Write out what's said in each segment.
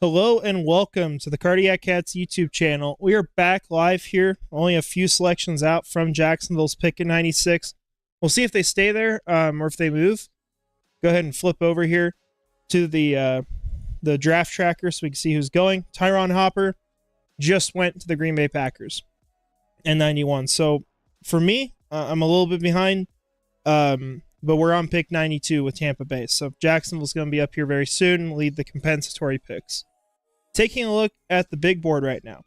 Hello and welcome to the Cardiac Cats YouTube channel. We are back live here. Only a few selections out from Jacksonville's pick at 96. We'll see if they stay there or if they move. Go ahead and flip over here to the draft tracker so we can see who's going. Tyron Hopper just went to the Green Bay Packers and 91. So for me, I'm a little bit behind, but we're on pick 92 with Tampa Bay. So Jacksonville's going to be up here very soon, lead the compensatory picks. Taking a look at the big board right now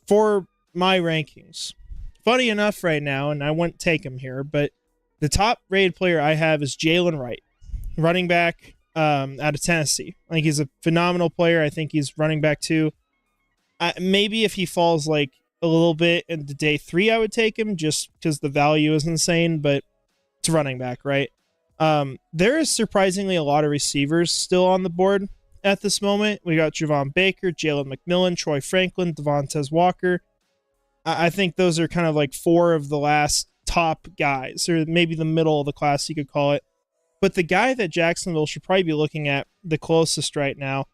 for my rankings. Funny enough right now, and I wouldn't take him here, but the top rated player I have is Jalen Wright, running back out of Tennessee. I think he's a phenomenal player. I think he's running back too. Maybe if he falls like a little bit into day 3, I would take him just because the value is insane, but it's running back, right? There is surprisingly a lot of receivers still on the board at this moment. We got Javon Baker, Jalen McMillan, Troy Franklin, Devontae Walker. I think those are kind of like 4 of the last top guys, or maybe the middle of the class, you could call it. But the guy that Jacksonville should probably be looking at the closest right now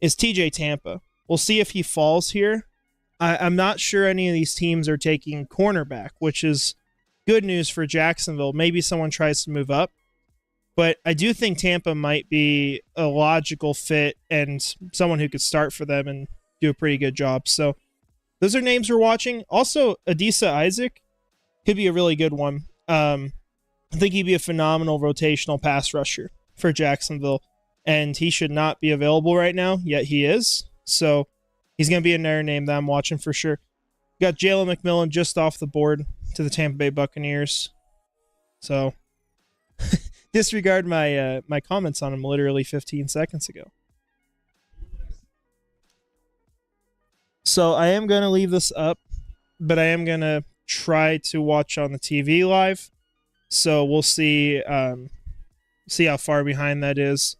is TJ Tampa. We'll see if he falls here. I'm not sure any of these teams are taking cornerback, which is good news for Jacksonville. Maybe someone tries to move up. But I do think Tampa might be a logical fit and someone who could start for them and do a pretty good job. So those are names we're watching. Also, Adisa Isaac could be a really good one. I think he'd be a phenomenal rotational pass rusher for Jacksonville. And he should not be available right now, yet he is. So he's going to be another name that I'm watching for sure. Got Jalen McMillan just off the board to the Tampa Bay Buccaneers. So disregard my my comments on him literally 15 seconds ago. So I am going to leave this up, but I am going to try to watch on the TV live. So we'll see see how far behind that is.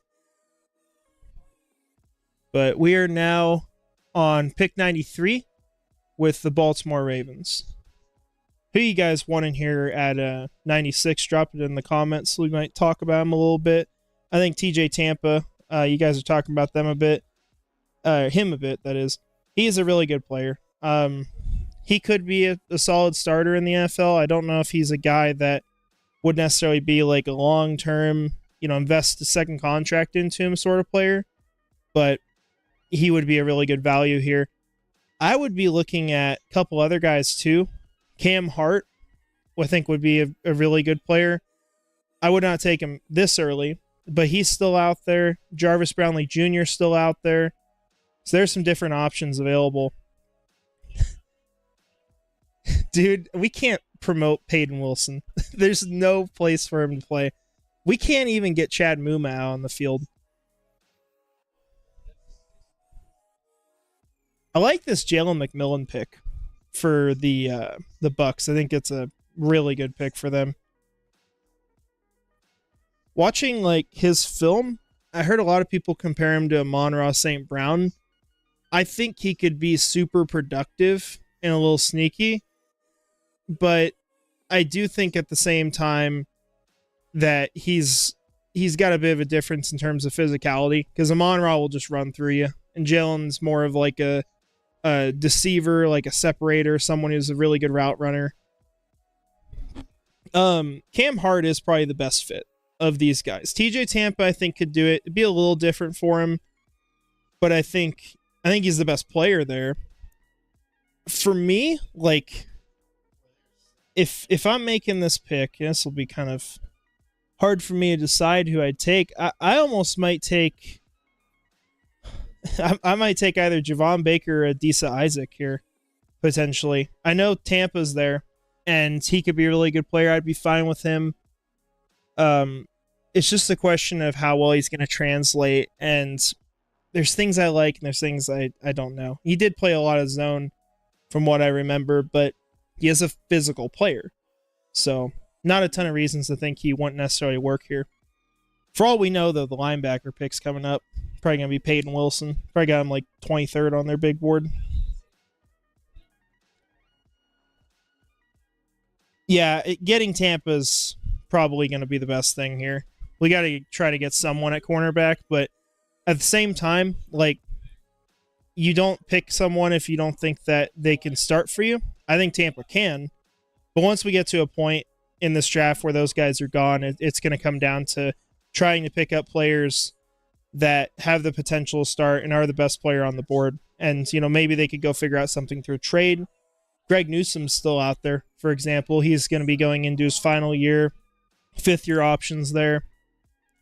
But we are now on pick 93 with the Baltimore Ravens. Who you guys want in here at 96? Drop it in the comments. We might talk about him a little bit. I think TJ Tampa, you guys are talking about them a bit. Him a bit, that is. He is a really good player. He could be a solid starter in the NFL. I don't know if he's a guy that would necessarily be like a long-term, invest a second contract into him sort of player. But he would be a really good value here. I would be looking at a couple other guys too. Cam Hart, I think, would be a really good player. I would not take him this early, but he's still out there. Jarvis Brownlee Jr. still out there. So there's some different options available. Dude, we can't promote Peyton Wilson. There's no place for him to play. We can't even get Chad Muma out on the field. I like this Jalen McMillan pick for the Bucks. I think it's a really good pick for them. Watching like his film, I heard a lot of people compare him to Amon-Ra St. Brown. I think he could be super productive and a little sneaky, but I do think at the same time that he's got a bit of a difference in terms of physicality, because Amon-Ra will just run through you, and Jalen's more of like a deceiver, like a separator, someone who's a really good route runner. Cam Hart is probably the best fit of these guys. TJ Tampa, I think, could do it. It'd be a little different for him, but I think he's the best player there. For me, like, if I'm making this pick, this will be kind of hard for me to decide who I'd take. I almost might take I might take either Javon Baker or Adisa Isaac here, potentially. I know Tampa's there, and he could be a really good player. I'd be fine with him. It's just a question of how well he's going to translate, and there's things I like, and there's things I don't know. He did play a lot of zone, from what I remember, but he is a physical player. So, not a ton of reasons to think he wouldn't necessarily work here. For all we know, though, the linebacker pick's coming up. Probably going to be Peyton Wilson. Probably got him like 23rd on their big board. Yeah, getting Tampa's probably going to be the best thing here. We got to try to get someone at cornerback, but at the same time, like, you don't pick someone if you don't think that they can start for you. I think Tampa can, but once we get to a point in this draft where those guys are gone, it's going to come down to trying to pick up players that have the potential to start and are the best player on the board. And, you know, maybe they could go figure out something through trade. Greg Newsom's still out there, for example. He's going to be going into his final year, 5th-year options there.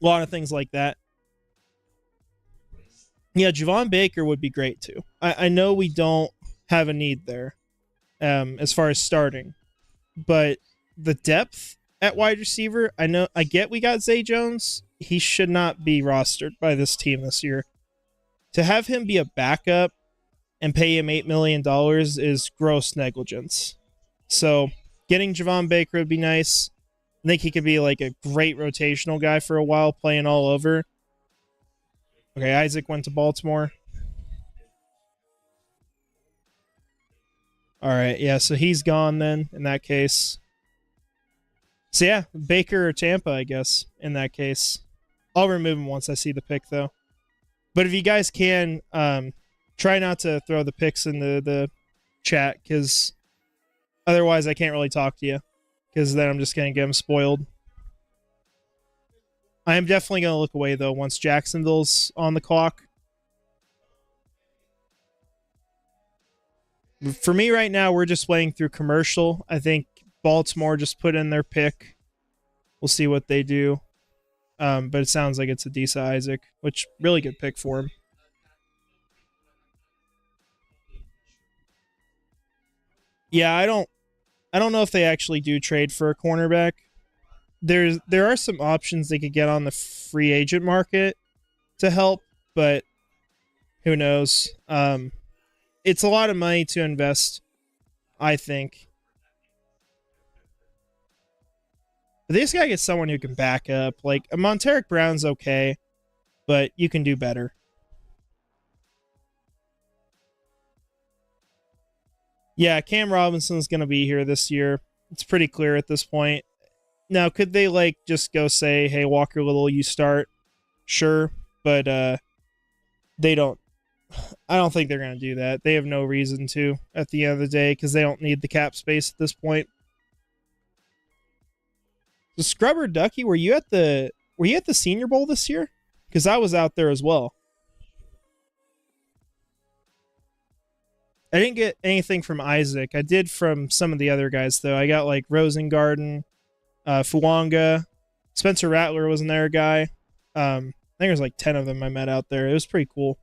A lot of things like that. Yeah, Javon Baker would be great, too. I know we don't have a need there as far as starting, but the depth at wide receiver, I get we got Zay Jones. He should not be rostered by this team this year. To have him be a backup and pay him $8 million is gross negligence. So getting Javon Baker would be nice. I think he could be like a great rotational guy for a while, playing all over. Okay, Isaac went to Baltimore. All right, yeah, so he's gone then in that case. So yeah, Baker or Tampa, I guess, in that case. I'll remove him once I see the pick, though. But if you guys can, try not to throw the picks in the chat, because otherwise I can't really talk to you, because then I'm just going to get them spoiled. I am definitely going to look away, though, once Jacksonville's on the clock. For me right now, we're just waiting through commercial. I think Baltimore just put in their pick. We'll see what they do. But it sounds like it's Adisa Isaac, which really good pick for him. Yeah, I don't know if they actually do trade for a cornerback. There are some options they could get on the free agent market to help, but who knows? It's a lot of money to invest, I think. But this guy gets someone who can back up. Like, Monteric Brown's okay, but you can do better. Yeah, Cam Robinson's going to be here this year. It's pretty clear at this point. Now, could they, like, just go say, hey, Walker Little, you start? Sure, but they don't. I don't think they're going to do that. They have no reason to at the end of the day, because they don't need the cap space at this point. So Scrubber Ducky, were you at the Senior Bowl this year? Because I was out there as well. I didn't get anything from Isaac. I did from some of the other guys, though. I got like Rosengarten, Fuanga, Spencer Rattler wasn't there, guy. I think there was like 10 of them I met out there. It was pretty cool.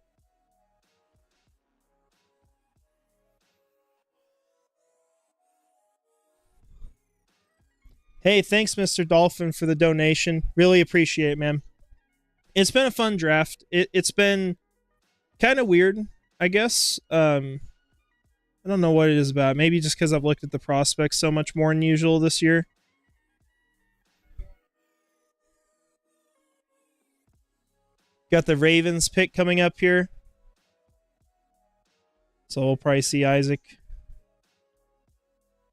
Hey, thanks, Mr. Dolphin, for the donation. Really appreciate it, man. It's been a fun draft. It's been kind of weird, I guess. I don't know what it is about. Maybe just because I've looked at the prospects so much more than usual this year. Got the Ravens pick coming up here. So we'll probably see Isaac.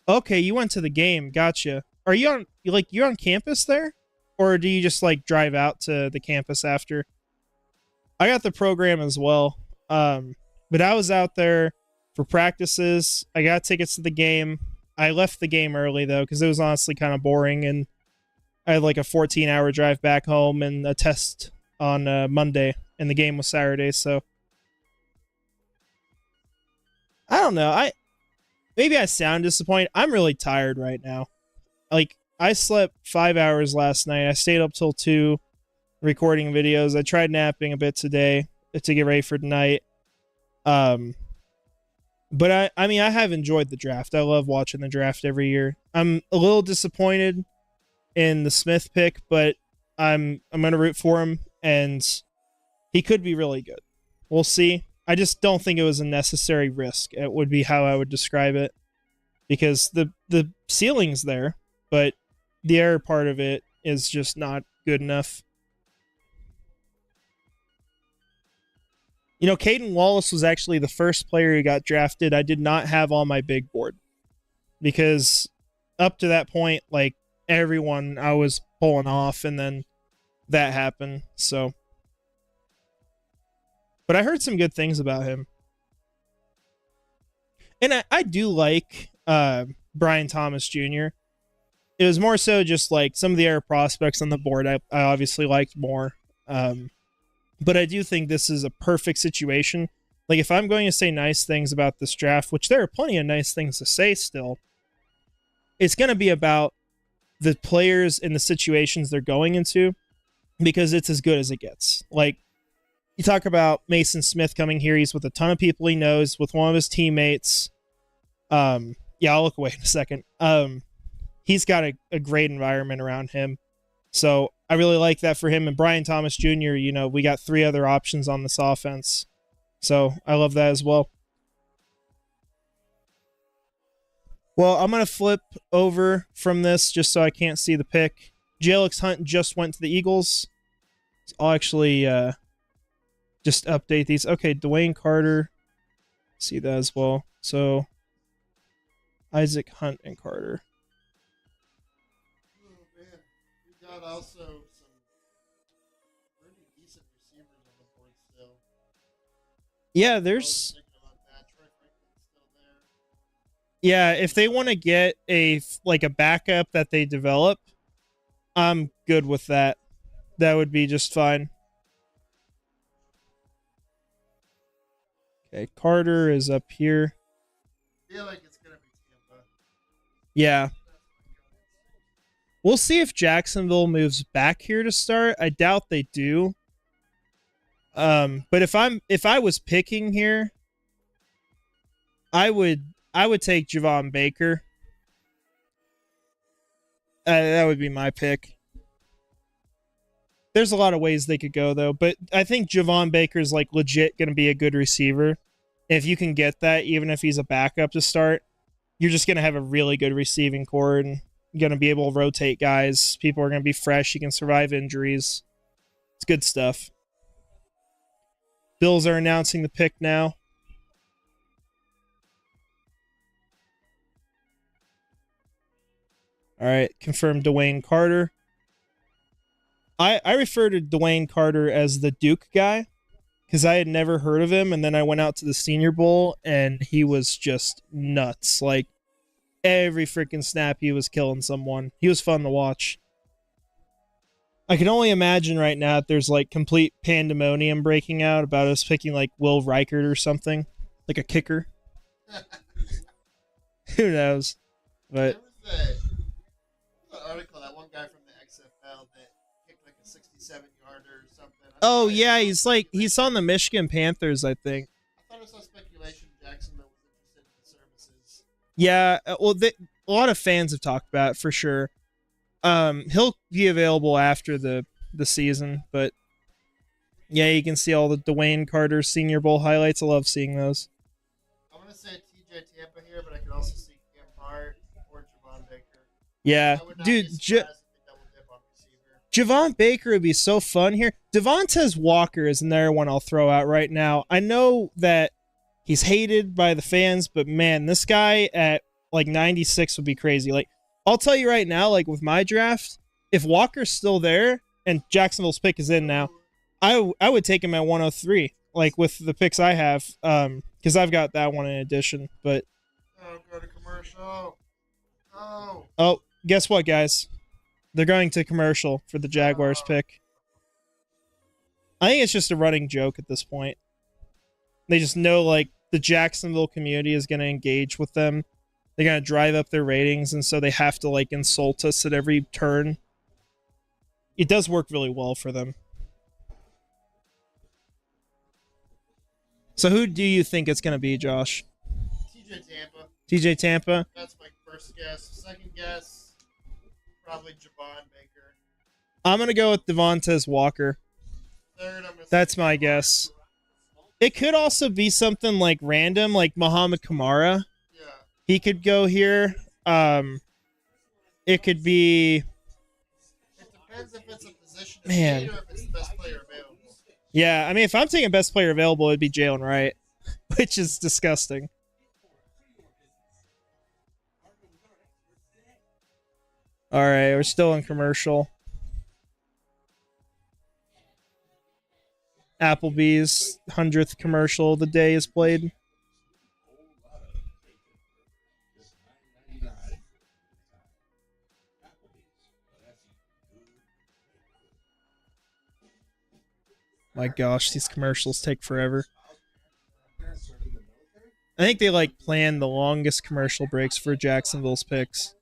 Okay, you went to the game. Gotcha. Are you you're on campus there? Or do you just like drive out to the campus after? I got the program as well. But I was out there for practices. I got tickets to the game. I left the game early though, because it was honestly kind of boring, and I had like a 14-hour drive back home and a test on Monday, and the game was Saturday, so I don't know. Maybe I sound disappointed. I'm really tired right now. Like, I slept 5 hours last night. I stayed up till 2 recording videos. I tried napping a bit today to get ready for tonight. But I mean, I have enjoyed the draft. I love watching the draft every year. I'm a little disappointed in the Smith pick, but I'm going to root for him, and he could be really good. We'll see. I just don't think it was a necessary risk. It would be how I would describe it, because the ceiling's there, but the error part of it is just not good enough. You know, Caden Wallace was actually the first player who got drafted I did not have on my big board, because up to that point, like, everyone I was pulling off, and then that happened. So, but I heard some good things about him. And I do like Brian Thomas Jr. It was more so just like some of the other prospects on the board I obviously liked more. But I do think this is a perfect situation. Like, if I'm going to say nice things about this draft, which there are plenty of nice things to say still, it's going to be about the players and the situations they're going into, because it's as good as it gets. Like, you talk about Mason Smith coming here. He's with a ton of people he knows, with one of his teammates. Yeah, I'll look away in a second. He's got a great environment around him. So I really like that for him. And Brian Thomas Jr., you know, we got 3 other options on this offense. So I love that as well. Well, I'm going to flip over from this just so I can't see the pick. Jalix Hunt just went to the Eagles. So I'll actually just update these. Okay, Dwayne Carter. See that as well. So Isaac Hunt and Carter. Oh, man. We got also some pretty decent receivers on the board still. Yeah, I was there's... thinking about that. Troy Franklin's still there. Yeah, if they want to get a backup that they develop, I'm good with that. That would be just fine. Okay, Carter is up here. I feel like it's going to be Tampa. Yeah. We'll see if Jacksonville moves back here to start. I doubt they do. But if I was picking here, I would take Javon Baker. That would be my pick. There's a lot of ways they could go though, but I think Javon Baker's like legit going to be a good receiver. If you can get that, even if he's a backup to start, you're just going to have a really good receiving core and going to be able to rotate guys. People are going to be fresh. You can survive injuries. It's good stuff. Bills are announcing the pick now. All right, confirmed Dwayne Carter. I refer to Dwayne Carter as the Duke guy because I had never heard of him, and then I went out to the Senior Bowl, and he was just nuts. Like, every freaking snap, he was killing someone. He was fun to watch. I can only imagine right now that there's, like, complete pandemonium breaking out about us picking, like, Will Reichert or something. Like a kicker. Who knows? But... There was an article, that one guy from the XFL that kicked like a 67-yarder or something. Oh, yeah, he's on the Michigan Panthers, I think. I thought I saw speculation Jacksonville was interested in the services. Yeah, well, a lot of fans have talked about it for sure. He'll be available after the season, but yeah, you can see all the Dwayne Carter Senior Bowl highlights. I love seeing those. I'm going to say TJ Tampa here, but I could also see Cam Hart or Javon Baker. Yeah, dude, Javon Baker would be so fun here. Devontae Walker is another one I'll throw out right now. I know that he's hated by the fans, but man, this guy at like 96 would be crazy. Like, I'll tell you right now, like with my draft, if Walker's still there and Jacksonville's pick is in now, I would take him at 103, like with the picks I have, because I've got that one in addition. But go to commercial. Oh, guess what, guys? They're going to commercial for the Jaguars pick. I think it's just a running joke at this point. They just know, like, the Jacksonville community is going to engage with them. They're going to drive up their ratings, and so they have to, like, insult us at every turn. It does work really well for them. So who do you think it's going to be, Josh? TJ Tampa. TJ Tampa? That's my first guess. Second guess, probably Javon Baker. I'm going to go with Devontae Walker. Third, that's my guess. It could also be something like random, like Muhammad Kamara. Yeah. He could go here. It could be... It depends if it's a position Man. or if it's the best player available. Yeah, I mean, if I'm taking best player available, it'd be Jalen Wright, which is disgusting. All right, we're still in commercial. Applebee's 100th commercial of the day is played. My gosh, these commercials take forever. I think they like planned the longest commercial breaks for Jacksonville's picks.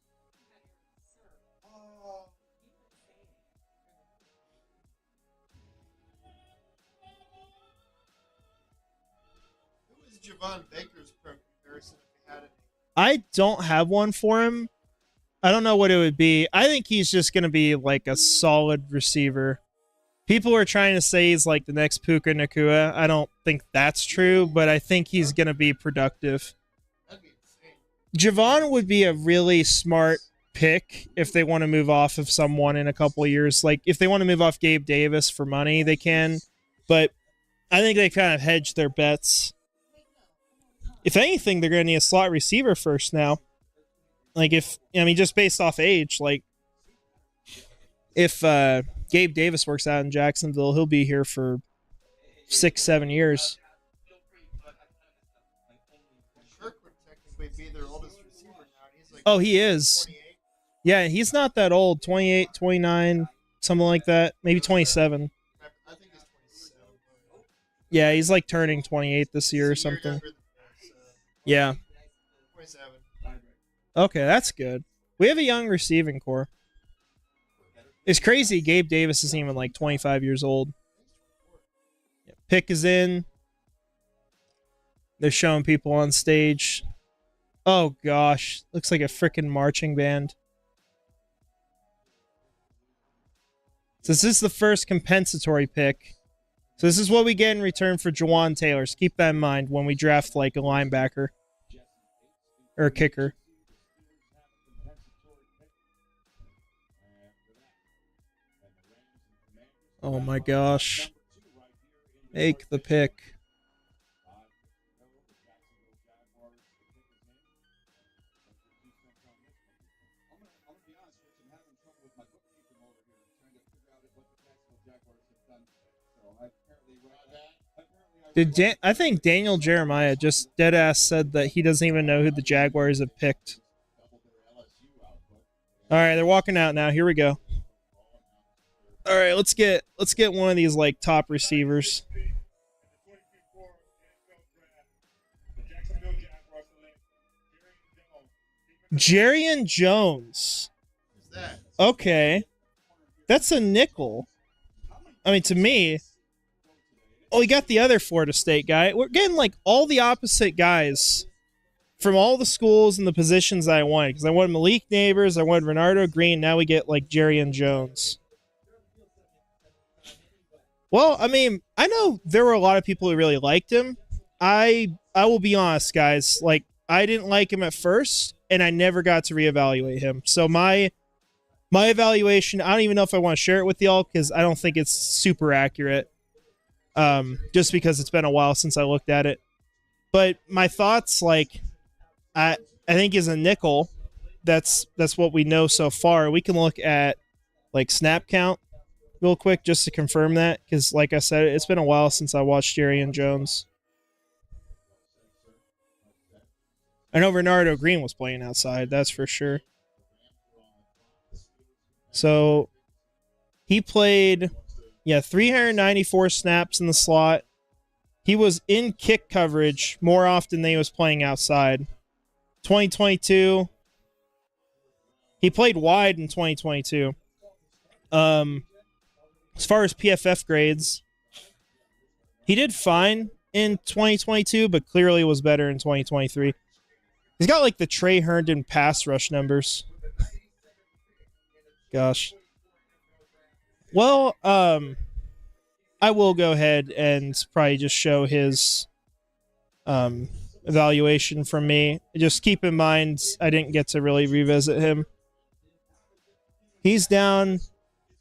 Who is Javon Baker's pro comparison if he had any? I don't have one for him. I don't know what it would be. I think he's just going to be like a solid receiver. People are trying to say he's like the next Puka Nakua. I don't think that's true, but I think he's going to be productive. That'd be insane. Javon would be a really smart pick if they want to move off of someone in a couple of years. Like if they want to move off Gabe Davis for money, they can. But I think they kind of hedge their bets. If anything, they're going to need a slot receiver first now. Like just based off age, like if Gabe Davis works out in Jacksonville, he'll be here for 6-7 years. Shirk would technically be their oldest receiver now. He's like Oh, he is. 28. Yeah, he's not that old. 28, 29, something like that. Maybe 27. I think he's 27. Yeah, he's like turning 28 this year or He's a year something. younger than us, Yeah. 27. Okay, that's good. We have a young receiving core. It's crazy. Gabe Davis isn't even like 25 years old. Yeah, pick is in. They're showing people on stage. Oh, gosh. Looks like a freaking marching band. So this is the first compensatory pick. So this is what we get in return for Jawan Taylor. So keep that in mind when we draft like a linebacker or a kicker. Oh my gosh. Make the pick. I think Daniel Jeremiah just dead ass said that he doesn't even know who the Jaguars have picked. All right, they're walking out now. Here we go. All right, let's get one of these like top receivers. Jerrion Jones. Who's that? Okay. That's a nickel. I mean, to me. Oh, we got the other Florida State guy. We're getting like all the opposite guys from all the schools and the positions that I wanted. Because I wanted Malik Neighbors, I wanted Renardo Green. Now we get like Jerrion Jones. Well, I mean, I know there were a lot of people who really liked him. I will be honest, guys. Like, I didn't like him at first, and I never got to reevaluate him. So my evaluation, I don't even know if I want to share it with y'all because I don't think it's super accurate. Just because it's been a while since I looked at it. But my thoughts, like, I think is a nickel. That's what we know so far. We can look at like snap count real quick just to confirm that, because like I said, it's been a while since I watched Jerrion Jones. I know Renardo Green was playing outside, that's for sure. So he played 394 snaps in the slot. He was in kick coverage more often than he was playing outside. 2022, he played wide in 2022. As far as PFF grades, he did fine in 2022, but clearly was better in 2023. He's got like the Trey Herndon pass rush numbers. Gosh. Well, I will go ahead and probably just show his evaluation from me. Just keep in mind, I didn't get to really revisit him. He's down.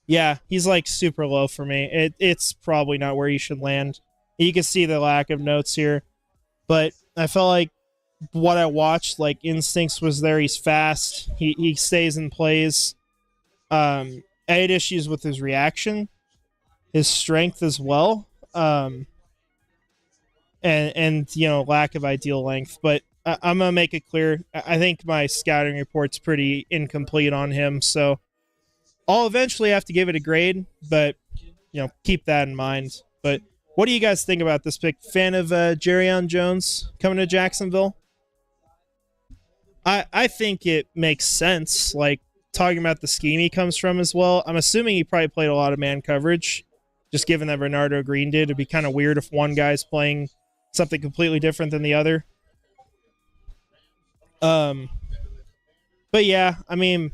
Yeah, he's like super low for me. It's probably not where he should land. You can see the lack of notes here. But I felt like what I watched, like instincts was there. He's fast. He stays and plays. I had issues with his reaction, his strength as well, and lack of ideal length. But I'm gonna make it clear. I think my scouting report's pretty incomplete on him, so I'll eventually have to give it a grade. But keep that in mind. But what do you guys think about this pick? Fan of Jerryon Jones coming to Jacksonville? I think it makes sense. Like, talking about the scheme he comes from as well. I'm assuming he probably played a lot of man coverage, just given that Bernardo Green did. It'd be kind of weird if one guy's playing something completely different than the other. But yeah, I mean,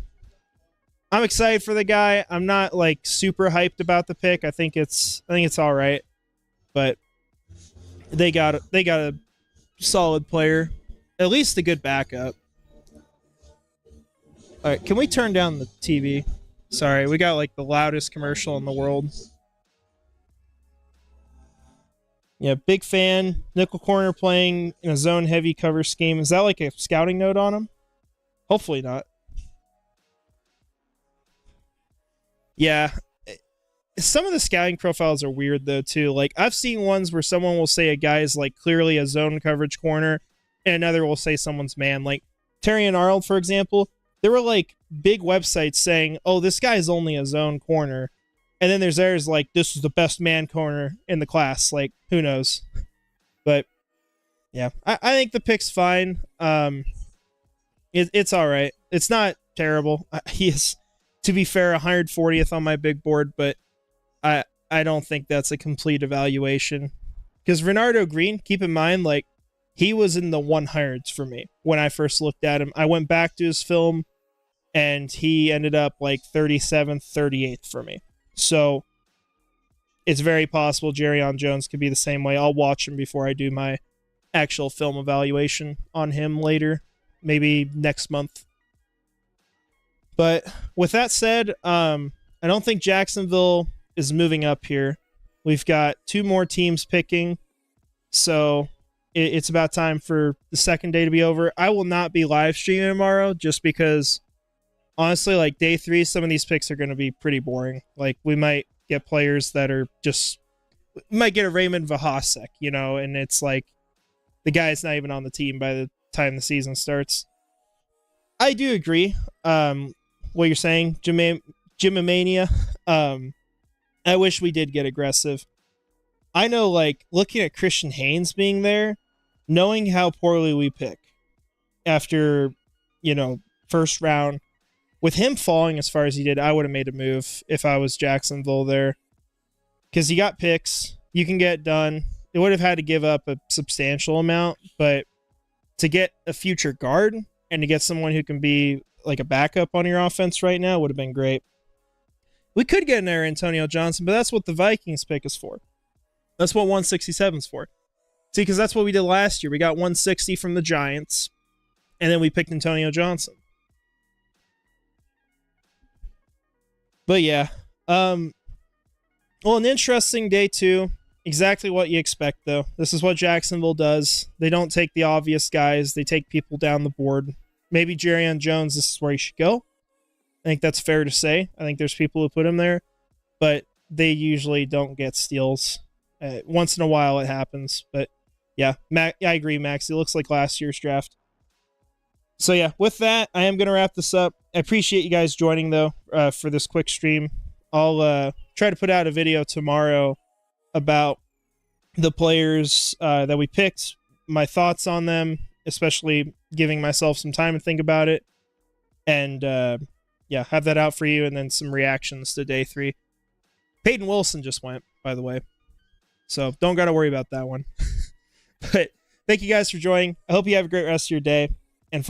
I'm excited for the guy. I'm not like super hyped about the pick. I think it's all right, but they got a solid player, at least a good backup. All right, can we turn down the TV? Sorry, we got like the loudest commercial in the world. Yeah, big fan. Nickel corner playing in a zone heavy cover scheme. Is that like a scouting note on him? Hopefully not. Yeah. Some of the scouting profiles are weird though too. Like, I've seen ones where someone will say a guy is like clearly a zone coverage corner, and another will say someone's man. Like Terry and Arnold, for example, there were like big websites saying, "Oh, this guy is only a zone corner," and then there's others like, "This is the best man corner in the class." Like, who knows? But yeah, I think the pick's fine. It's all right. It's not terrible. He is, to be fair, 140th on my big board, but I don't think that's a complete evaluation. Because Bernardo Green, keep in mind, like, he was in the 100s for me when I first looked at him. I went back to his film, and he ended up like 37th, 38th for me. So it's very possible Jerryon Jones could be the same way. I'll watch him before I do my actual film evaluation on him later, maybe next month. But with that said, I don't think Jacksonville is moving up here. We've got two more teams picking, so it's about time for the second day to be over. I will not be live streaming tomorrow just because, honestly, like day 3, some of these picks are going to be pretty boring. Like, we might get players that are just, we might get a Raymond Vahasek, you know, and it's like the guy's not even on the team by the time the season starts. I do agree. What you're saying, Jimomania. I wish we did get aggressive. I know, like, looking at Christian Haynes being there, knowing how poorly we pick after, you know, first round, with him falling as far as he did, I would have made a move if I was Jacksonville there. Because you got picks, you can get done. They would have had to give up a substantial amount, but to get a future guard and to get someone who can be like a backup on your offense right now would have been great. We could get an Antonio Johnson, but that's what the Vikings pick is for. That's what 167 is for. See, because that's what we did last year. We got 160 from the Giants, and then we picked Antonio Johnson. But yeah, well, an interesting day 2. Exactly what you expect, though. This is what Jacksonville does. They don't take the obvious guys. They take people down the board. Maybe Jerryon Jones, this is where he should go. I think that's fair to say. I think there's people who put him there, but they usually don't get steals. Once in a while it happens, but yeah, I agree, Max. It looks like last year's draft. So yeah, with that, I am going to wrap this up. I appreciate you guys joining, though, for this quick stream. I'll try to put out a video tomorrow about the players that we picked, my thoughts on them, especially giving myself some time to think about it, and yeah, have that out for you, and then some reactions to day 3. Peyton Wilson just went, by the way, so don't got to worry about that one. But thank you guys for joining. I hope you have a great rest of your day, and